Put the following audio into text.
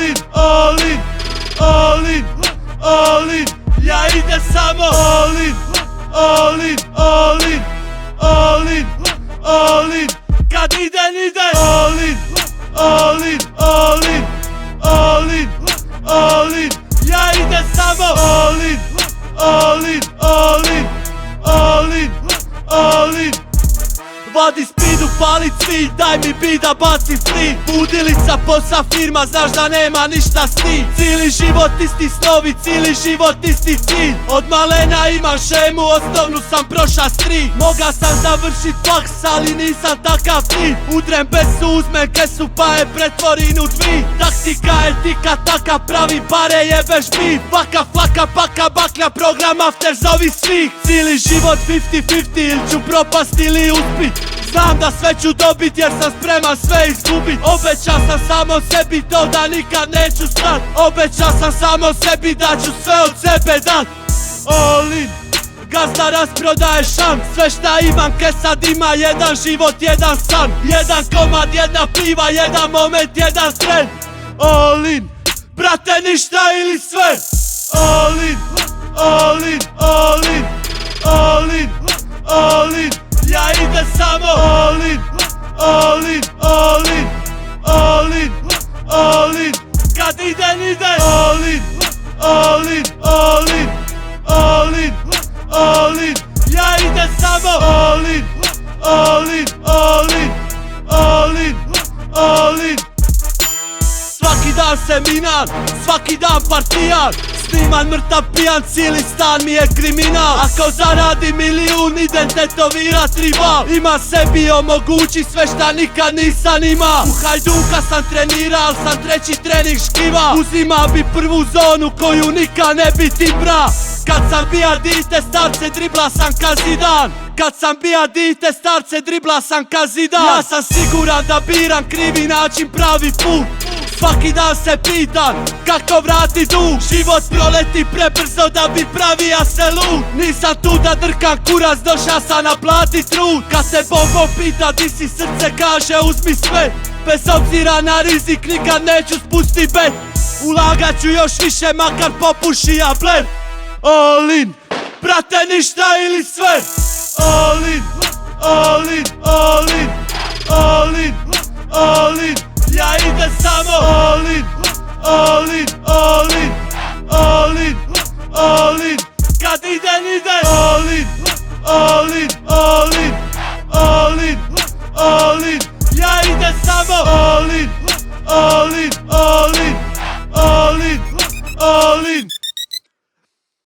in, all in, all in, all in. Ja idę samo all in, all in, all in, all in, all in. Kad idę all in, all in, all in, all in, all in. Ja idę samo all in, all in, all in, all in, all in. Vadi speedu, palit svi, daj mi beat da bacim free. Budilica, posla, firma, znaš da nema ništa s tim. Cijeli život isti snovi, cijeli život isti cilj. Od malena imam šemu, osnovnu sam proša stri. Moga sam završit faks, ali nisam takav ti. Udrem besu, uzmem kesu pa je pretvorim u dvi. Taktika je tika taka, pravi bare jebeš bif. Faka, flaka, paka, baklja, program after zovi svih. Cijeli život 50-50, ili ću propast ili uspit. Znam da sve ću dobit jer sam spreman sve izgubit. Obećao sam samo sebi to da nikad neću stat. Obećao sam samo sebi da ću sve od sebe dat. All in, gazda rasprodaje šan. Sve šta imam kesad ima, jedan život, jedan san. Jedan komad, jedna piva, jedan moment, jedan tren. All in, brate ništa ili sve. All in, all in, all in, all in, all in. Ja idem samo all in, all in, all in, all in, all in. Kad idem all in, all in, all in, all in, all in. Ja idem samo all in, all in, all in, all in, all in. Svaki dan seminar, svaki dan partijan. Sniman mrtav pijan, cijeli stan mi je kriminal. Ako zaradi milijun idem tetovirat rival. Ima sebi omogući sve šta nikad nisam ima. U Hajduka sam treniral, sam treći trening škiva. Uzima bi prvu zonu koju nikad ne bi ti bra. Kad sam bija dite starce dribla sam ka Zidan. Kad sam bija dite starce dribla sam ka Zidan. Ja sam siguran da biram krivi način, pravi put. Svaki dan se pitan kako vrati dug. Život proleti prebrzo da bi pravija se lud. Nisam tu da drkam kurac, došao sam naplatit trud. Kad se Bogo pita di si, srce kaže uzmi sve. Bez obzira na rizik nikad neću spustit bet. Ulagat ću još više makar popuši ja bled. All in, brate ništa ili sve. All in, all in, all in, all in, all in. Ja idem samo all in, all in, all in, all in, all in. Kad idem all in, all in, all in, all in, all in. Ja idem samo all in.